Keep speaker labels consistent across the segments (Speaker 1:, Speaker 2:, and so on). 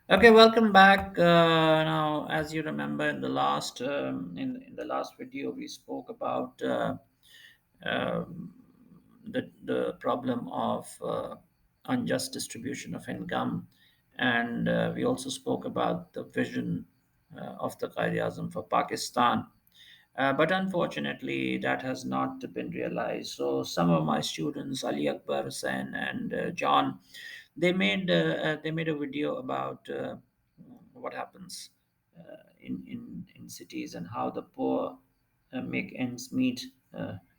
Speaker 1: Okay, welcome back. Now, as you remember, in the last video, we spoke about um, the problem of unjust distribution of income, and we also spoke about the vision of the Qaid Azam for Pakistan. But unfortunately, that has not been realized. So some of my students, Ali Akbar, Hussain, and John, they made a video about what happens in cities and how the poor make ends meet,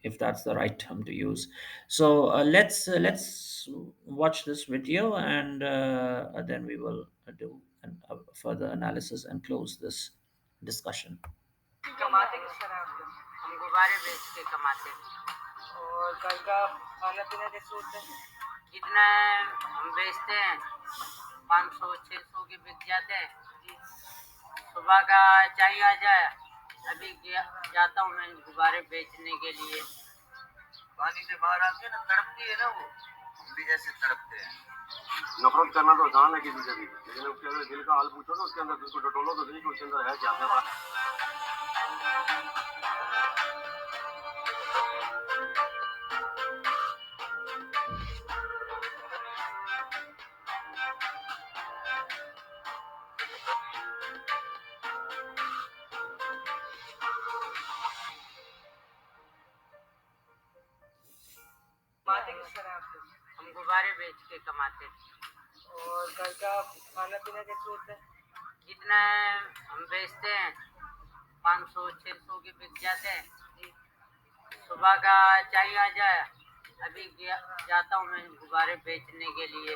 Speaker 1: if that's the right term to use. So let's watch this video, and then we will do a further analysis and close this discussion.
Speaker 2: कमाते किस तरह आप लोग? हम गुब्बारे बेच के कमाते हैं। और घर का खाना पीना कैसे होता है? जितना हम बेचते हैं 500-600 के बिक जाते हैं जी। सुबह का चाहिए आ जाए। अभी जाता हूँ मैं गुब्बारे बेचने के लिए। पानी से बाहर आके ना तड़पती है ना वो, हम भी ऐसे तड़पते हैं। नफरत करना तो आसान है किसी से भी, लेकिन उसके अंदर दिल का हाल पूछो ना, उसके अंदर दिल को टटोलो तो सही कि उसके अंदर है क्या। कमाते किस तरह आप लोग? हम गुब्बारे बेच के कमाते हैं। और घर का खाना पीना कैसे होता है? जितना हम बेचते हैं 500-600 के बिक जाते हैं जी। सुबह का चाहिए आ जाए। अभी जाता हूँ मैं गुब्बारे बेचने के लिए,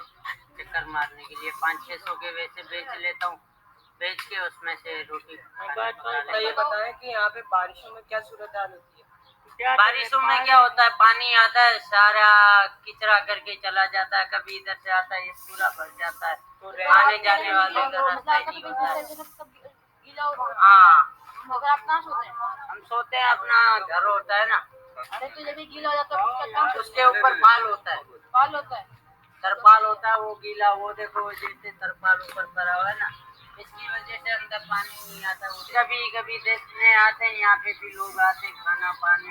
Speaker 2: चक्कर मारने के लिए। 500-600 के वैसे बेच लेता हूँ, बेच के उसमें से रोटी ये बताएं कि यहाँ पे बारिशों में क्या सूरत हाल होती है? बारिशों में क्या होता है, पानी आता है, सारा किचरा करके चला जाता है। कभी इधर से आता है, ये पूरा भर जाता है, तो आने जाने वाले का रास्ता ही नहीं होता है। हाँ, मगर आप कहाँ सोते हैं? हम सोते हैं, अपना घर होता है ना। अरे तो जब भी गीला हो जाता है उसका काम, उसके ऊपर बाल होता है। बाल होता है, तरपाल होता है, वो गीला, वो देखो जैसे तरपाल ऊपर पड़ा हुआ है ना, इसकी वजह से अंदर पानी नहीं आता। कभी कभी देखने आते हैं, यहाँ पे भी लोग आते हैं, खाना पानी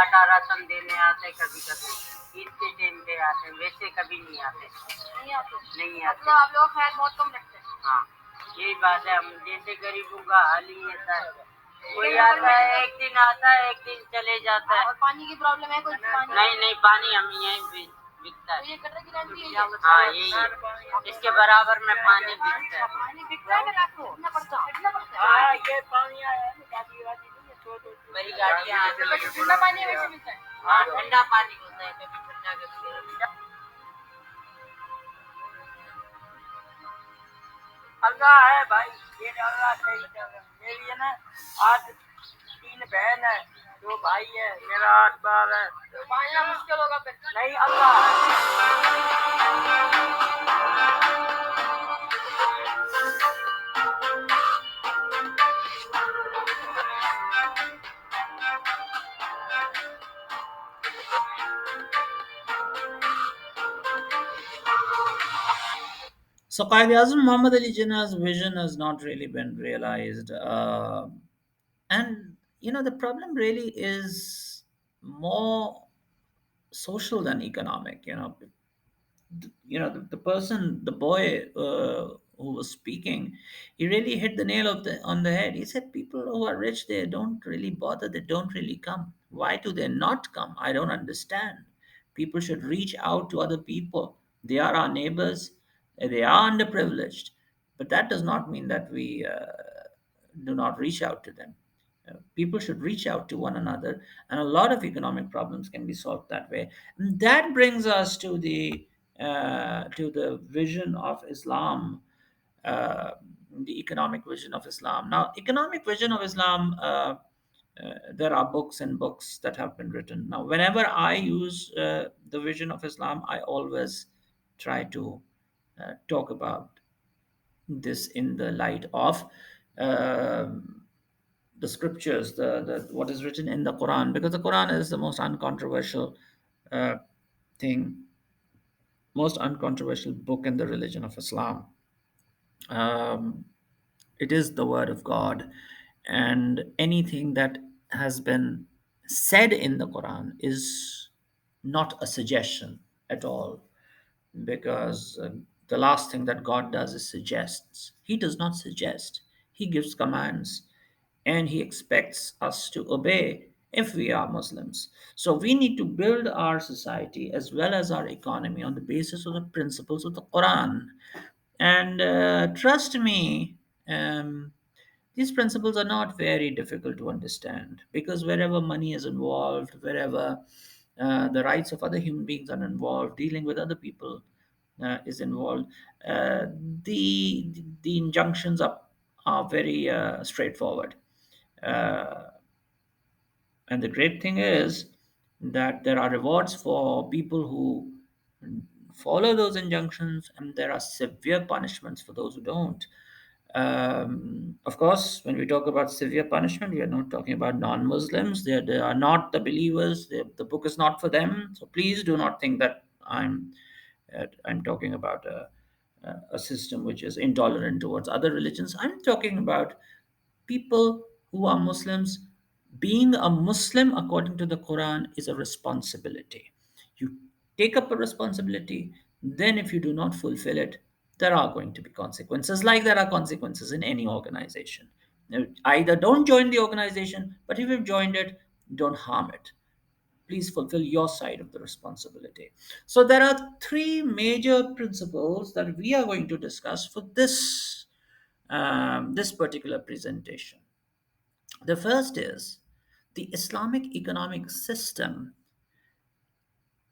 Speaker 2: आटा राशन देने आते हैं। कभी कभी ईद के टाइम पे आते हैं, वैसे कभी नहीं आते। नहीं आते, नहीं आते। मतलब आप लोग खैर बहुत कम रखते हैं। हाँ, यही बात है। हम जैसे गरीबों का हाल ही ऐसा है, कोई आता है एक दिन, आता है एक दिन चले जाता है। और पानी की प्रॉब्लम है कोई? पानी नहीं, नहीं, पानी हम यहीं भी बिकता है। तो ये कटर की लाइन भी है? हाँ, यही है, इसके बराबर में पानी बिकता है। पानी बिकता है, आपको कितना पड़ता है? हाँ, ये पानी आया है, गाड़ी वाड़ी नहीं है, बड़ी गाड़ियाँ आती हैं। ठंडा पानी वैसे मिलता है? हाँ, ठंडा पानी होता है, कभी ठंडा कभी गर्म। अल्लाह है भाई, ये अल्लाह सही कर रहा है। मेरी है ना, आज 3 बहन है, 2 भाई है, मेरा 8 बार है। तो पालना मुश्किल होगा फिर? नहीं, अल्लाह है।
Speaker 1: So Qaid Azam Muhammad Ali Jinnah's vision has not really been realized. And the problem really is more social than economic. The person, the boy who was speaking, he really hit the nail on the head. He said people who are rich, they don't really bother, they don't really come. Why do they not come? I don't understand. People should reach out to other people. They are our neighbors, they are underprivileged, but that does not mean that we do not reach out to them. People should reach out to one another, and a lot of economic problems can be solved that way. And that brings us to the vision of Islam, uh, the economic vision of Islam. Now, economic vision of Islam. There are books and books that have been written. Now, whenever I use the vision of Islam, I always try to talk about this in the light of the scriptures, the what is written in the Quran, because the Quran is the most uncontroversial uh, thing, most uncontroversial book in the religion of Islam. Um, it is the word of God, and anything that has been said in the Quran is not a suggestion at all, because the last thing that God does is suggests. He does not suggest, He gives commands, and He expects us to obey if we are Muslims. So we need to build our society as well as our economy on the basis of the principles of the Quran. And trust me, these principles are not very difficult to understand, because wherever money is involved, wherever the rights of other human beings are involved, dealing with other people is involved, uh, the injunctions are very straightforward. Uh, and the great thing is that there are rewards for people who follow those injunctions, and there are severe punishments for those who don't. Of course, when we talk about severe punishment, we are not talking about non Muslims. They are not the believers. The book is not for them. So please do not think that I'm talking about a system which is intolerant towards other religions. I'm talking about people who are Muslims. Being a Muslim, according to the Quran, is a responsibility. You take up a responsibility, then if you do not fulfill it, there are going to be consequences, like there are consequences in any organization. Now, either don't join the organization, but if you've joined it, don't harm it. Please fulfill your side of the responsibility. So there are three major principles that we are going to discuss for this particular presentation. The first is the Islamic economic system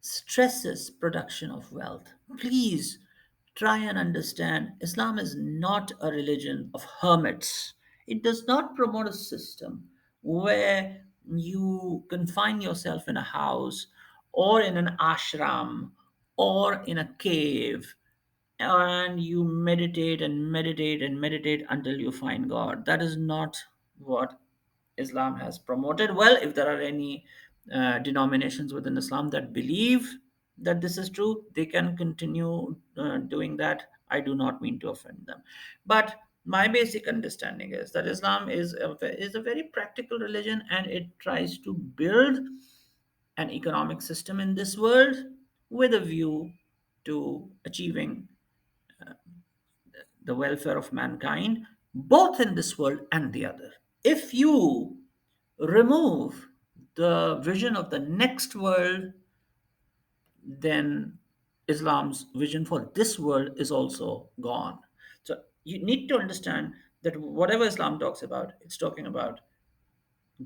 Speaker 1: stresses production of wealth. Please try and understand, Islam is not a religion of hermits. It does not promote a system where you confine yourself in a house or in an ashram or in a cave and you meditate and meditate and meditate until you find God. That is not what Islam has promoted. Well, if there are any denominations within Islam that believe that this is true, they can continue doing that. I do not mean to offend them. But my basic understanding is that Islam is a very practical religion, and it tries to build an economic system in this world with a view to achieving the welfare of mankind, both in this world and the other. If you remove the vision of the next world, then Islam's vision for this world is also gone. So you need to understand that whatever Islam talks about, it's talking about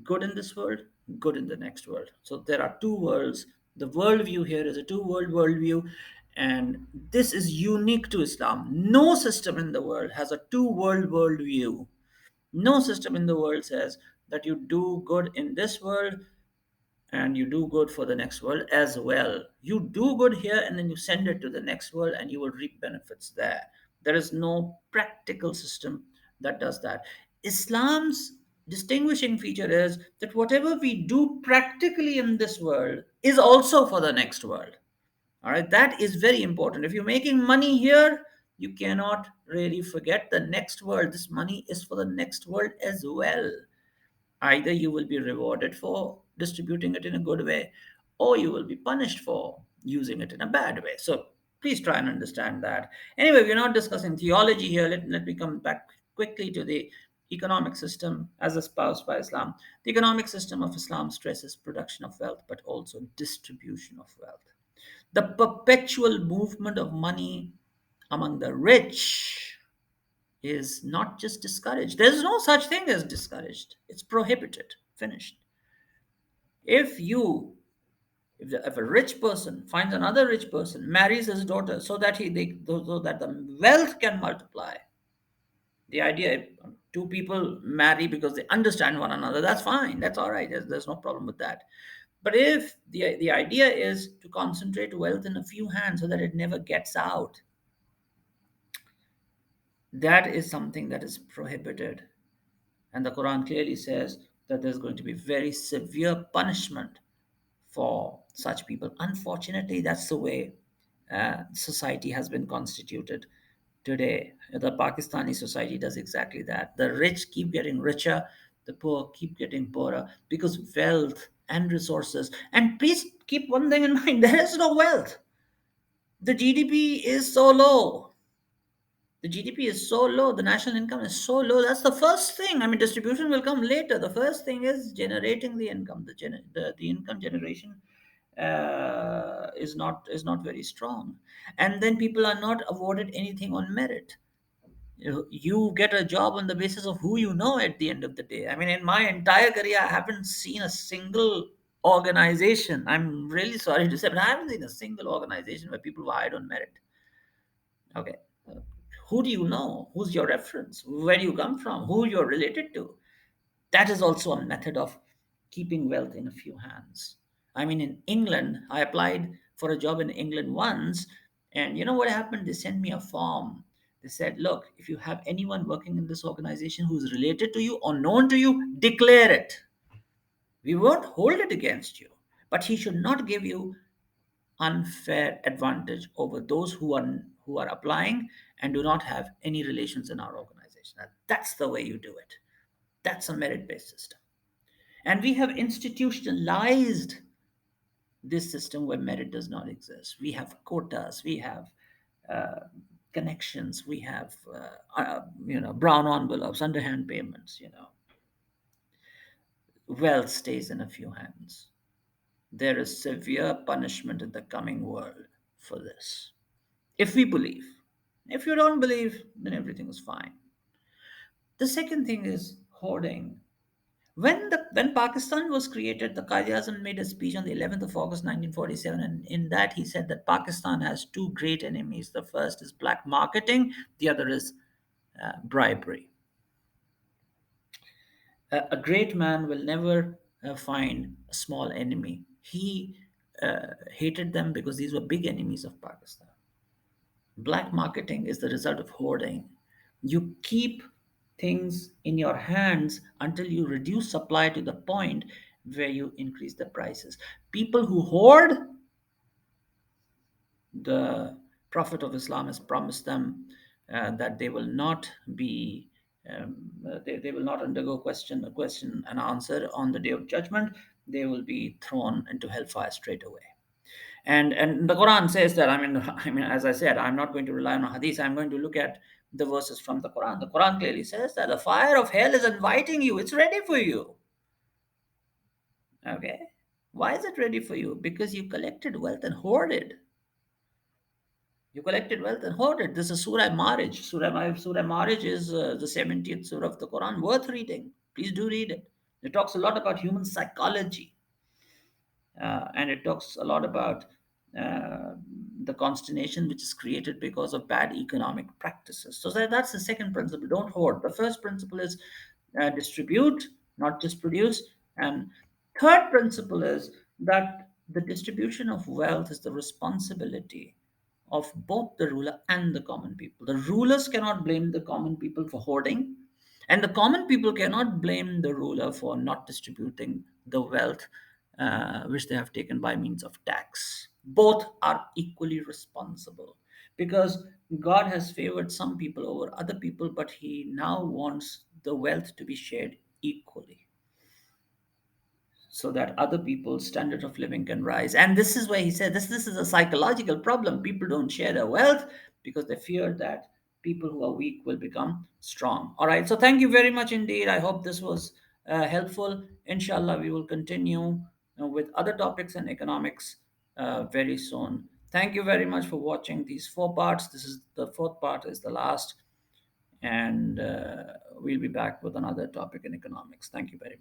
Speaker 1: good in this world, good in the next world. So there are two worlds. The worldview here is a two-world worldview, and this is unique to Islam. No system in the world has a two-world worldview. No system in the world says that you do good in this world and you do good for the next world as well. You do good here and then you send it to the next world and you will reap benefits there. There is no practical system that does that. Islam's distinguishing feature is that whatever we do practically in this world is also for the next world. All right, that is very important. If you're making money here, you cannot really forget the next world. This money is for the next world as well. Either you will be rewarded for distributing it in a good way, or you will be punished for using it in a bad way. So please try and understand that. Anyway, we're not discussing theology here. Let me come back quickly to the economic system as espoused by Islam. The economic system of Islam stresses production of wealth, but also distribution of wealth. The perpetual movement of money among the rich is not just discouraged. There's no such thing as discouraged. It's prohibited. Finished. If you, if a rich person finds another rich person, marries his daughter so that so that the wealth can multiply. The idea, two people marry because they understand one another. That's fine. That's all right. There's no problem with that. But if the idea is to concentrate wealth in a few hands so that it never gets out, that is something that is prohibited. And the Quran clearly says that there's going to be very severe punishment for such people. Unfortunately, that's the way society has been constituted. today. The Pakistani society does exactly that. The rich keep getting richer, the poor keep getting poorer because wealth and resources. And please keep one thing in mind, there is no wealth. The GDP is so low. The GDP is so low, the national income is so low. That's the first thing. I mean, distribution will come later. The first thing is generating the income. The income generation is not very strong, and then people are not awarded anything on merit. You get a job on the basis of who you know at the end of the day. I mean, in my entire career, I haven't seen a single organization. I'm really sorry to say, but I haven't seen a single organization where people were hired on merit. Okay. Uh, who do you know? Who's your reference? Where do you come from? Who you're related to? That is also a method of keeping wealth in a few hands. I mean, in England, I applied for a job in England once, and you know what happened? They sent me a form. They said, look, if you have anyone working in this organization who's related to you or known to you, declare it. We won't hold it against you, but he should not give you unfair advantage over those who are applying and do not have any relations in our organization. That's the way you do it. That's a merit-based system. And we have institutionalized this system where merit does not exist. We have quotas, we have uh, connections, we have brown envelopes, underhand payments. Wealth stays in a few hands. There is severe punishment in the coming world for this. If we believe. If you don't believe, then everything is fine. The second thing is hoarding. When Pakistan was created, the Qaid Azam made a speech on the 11th of August 1947, and in that he said that Pakistan has two great enemies. The first is black marketing, the other is bribery. A great man will never find a small enemy. He hated them because these were big enemies of Pakistan. Black marketing is the result of hoarding. You keep things in your hands until you reduce supply to the point where you increase the prices. People who hoard, the Prophet of Islam has promised them that they will not be they will not undergo question and answer on the day of judgment. They will be thrown into hellfire straight away. And the Quran says that. I mean, as I said, I'm not going to rely on hadith. I'm going to look at the verses from the Quran. The Quran clearly says that the fire of hell is inviting you. It's ready for you. Okay, why is it ready for you? Because you collected wealth and hoarded. You collected wealth and hoarded. This is Surah Marriage. Surah Marriage is the 70th surah of the Quran, worth reading. Please do read it. It talks a lot about human psychology, and it talks a lot about uh, the consternation which is created because of bad economic practices. So that's the second principle. Don't hoard. The first principle is distribute, not just produce. And third principle is that the distribution of wealth is the responsibility of both the ruler and the common people. The rulers cannot blame the common people for hoarding, and the common people cannot blame the ruler for not distributing the wealth which they have taken by means of tax. Both are equally responsible because God has favored some people over other people, but He now wants the wealth to be shared equally so that other people's standard of living can rise. And this is where he said this is a psychological problem. People don't share their wealth because they fear that people who are weak will become strong. All right. So thank you very much indeed. I hope this was helpful. Inshallah, we will continue with other topics in economics very soon. Thank you very much for watching these four parts. This is the fourth part, is the last, and we'll be back with another topic in economics. Thank you very much.